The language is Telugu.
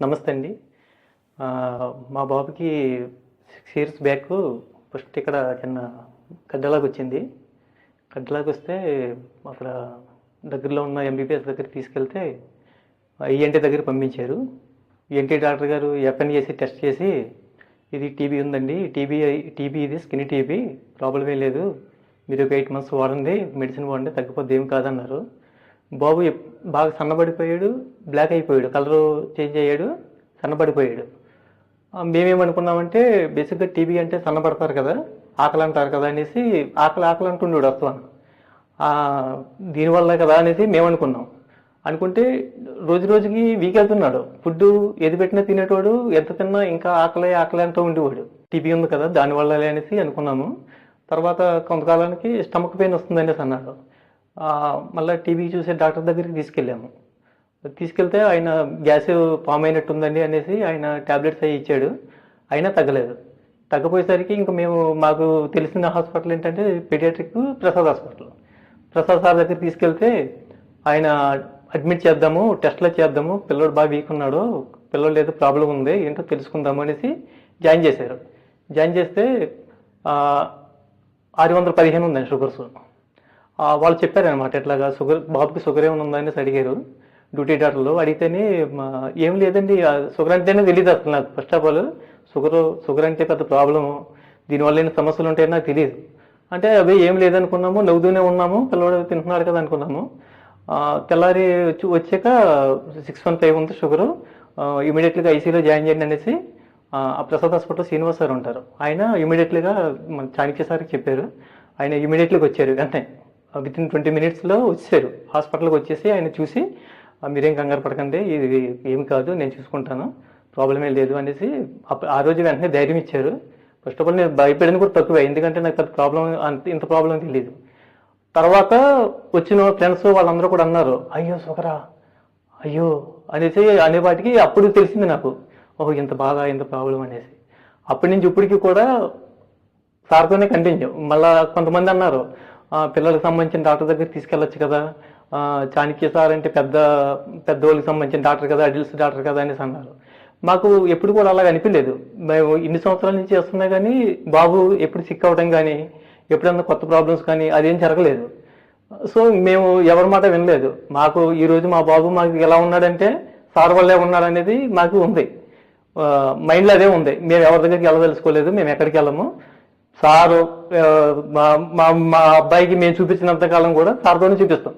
నమస్తే అండి. మా బాబుకి 6 ఇయర్స్ బ్యాక్ ఫస్ట్ ఇక్కడ చిన్న గడ్డలాగొచ్చింది. గడ్డలాగొస్తే అక్కడ దగ్గరలో ఉన్న ఎంబీబీఎస్ దగ్గరికి తీసుకెళ్తే ఈఎన్టీ దగ్గరికి పంపించారు. ఈఎన్టీ డాక్టర్ గారు ఎఫ్ఎన్ చేసి టెస్ట్ చేసి ఇది టీబీ ఉందండి, టీబీ ఇది స్కిన్ టీబీ, ప్రాబ్లం ఏం లేదు, మీరు ఒక 8 months వాడండి, మెడిసిన్ వాడండి, తగ్గిపోద్ది ఏం కాదన్నారు. బాబు బాగా సన్నబడిపోయాడు, బ్లాక్ అయిపోయాడు, కలరు చేంజ్ అయ్యాడు, సన్నబడిపోయాడు. మేమేమనుకున్నామంటే బేసిక్గా టీబీ అంటే సన్నబడతారు కదా, ఆకలి అంటారు కదా అనేసి ఆకలి అంటుండడు వస్తాను, దీనివల్ల కదా అనేసి మేము అనుకున్నాం. అనుకుంటే రోజు రోజుకి వీక్ వెళ్తున్నాడు. ఫుడ్ ఏది పెట్టినా తినేటోడు, ఎంత తిన్నా ఇంకా ఆకలి అంటూ ఉండేవాడు. టీబీ ఉంది కదా దానివల్ల అనేసి అనుకున్నాము. తర్వాత కొంతకాలానికి స్టమక్ పెయిన్ వస్తుంది అనేసి అన్నాడు. మళ్ళీ టీబీ చూసే డాక్టర్ దగ్గరికి తీసుకెళ్ళాము. తీసుకెళ్తే ఆయన గ్యాస్ ఫామ్ అయినట్టుందండి అనేసి ఆయన ట్యాబ్లెట్స్ అవి ఇచ్చాడు. అయినా తగ్గలేదు. తగ్గపోయేసరికి ఇంకా మాకు తెలిసిన హాస్పిటల్ ఏంటంటే paediatric Prasad hospital. Prasad sir దగ్గరికి తీసుకెళ్తే ఆయన అడ్మిట్ చేద్దాము, టెస్ట్లో చేద్దాము, పిల్లడు బాగా వీక్ ఉన్నాడు, పిల్లడు ఏదో ప్రాబ్లం ఉంది, ఏంటో తెలుసుకుందాము అనేసి జాయిన్ చేశారు. జాయిన్ చేస్తే 615 ఉందండి షుగర్స్. వాళ్ళు చెప్పారనమాట, ఇట్లాగా బాబుకి షుగర్ ఏమైనా ఉందనేసి అడిగారు డ్యూటీ డాక్టర్లు. అడిగితేనే ఏం లేదండి, షుగర్ అంటేనే తెలియదు అసలు నాకు. ఫస్ట్ ఆఫ్ ఆల్ షుగర్ అంటే పెద్ద ప్రాబ్లము, దీనివల్ల ఎన్ని సమస్యలు ఉంటాయని నాకు తెలియదు. అంటే అవి ఏం లేదనుకున్నాము, నవ్వుతూనే ఉన్నాము, పిల్లవాడు తింటున్నాడు కదా అనుకున్నాము. తెల్లారి వచ్చాక 615 ఉంది షుగరు, ఇమీడియట్లీగా ఐసీలో జాయిన్ చేయండి అనేసి ఆ ప్రసాద్ హాస్పిటల్ శ్రీనివాస్ సార్ ఉంటారు, ఆయన ఇమీడియట్లీగా మన చాణక్య సార్కి చెప్పారు. ఆయన ఇమీడియట్లీగా వచ్చారు, అంటే వితిన్ 20 minutes వచ్చారు. హాస్పిటల్కి వచ్చేసి ఆయన చూసి మీరేం కంగారు పడకండి, ఇది ఏం కాదు, నేను చూసుకుంటాను, ప్రాబ్లం ఏం లేదు అనేసి ఆ రోజు వెంటనే ధైర్యం ఇచ్చారు. ఫస్ట్ ఆఫ్ ఆల్ నేను భయపడింది కూడా తక్కువే, ఎందుకంటే నాకు పెద్ద ప్రాబ్లం ఇంత ప్రాబ్లం తెలియదు. తర్వాత వచ్చిన ఫ్రెండ్స్ వాళ్ళందరూ కూడా అన్నారు, అయ్యో షుగరా, అయ్యో అనేసి అనేవాటికి అప్పుడు తెలిసింది నాకు, ఓహో ఇంత బాగా ఇంత ప్రాబ్లం అనేసి. అప్పటి నుంచి ఇప్పటికి కూడా సార్తోనే కంటిన్యూ. మళ్ళీ కొంతమంది అన్నారు, పిల్లలకు సంబంధించిన డాక్టర్ దగ్గరికి తీసుకెళ్ళొచ్చు కదా, చాణక్య సార్ అంటే పెద్దోళ్ళకి సంబంధించిన డాక్టర్ కదా, అడల్ట్స్ డాక్టర్ కదా అనేసి అన్నారు. మాకు ఎప్పుడు కూడా అలాగ అనిపించలేదు. మేము ఇన్ని సంవత్సరాల నుంచి చేస్తున్నా కానీ బాబు ఎప్పుడు సిక్ అవ్వడం కానీ, ఎప్పుడన్నా కొత్త ప్రాబ్లమ్స్ కానీ అదేం జరగలేదు. సో మేము ఎవరి మాట వినలేదు. మాకు ఈరోజు మా బాబు మాకు ఎలా ఉన్నాడంటే సార్ వల్లే ఉన్నాడు అనేది మాకు ఉంది, మైండ్లో అదే ఉంది. మేము ఎవరి దగ్గరికి వెళ్ళదలుచుకోలేదు, మేము ఎక్కడికి వెళ్ళము. సారు మా అబ్బాయికి మేము చూపించినంత కాలం కూడా సార్తోనే చూపిస్తాం.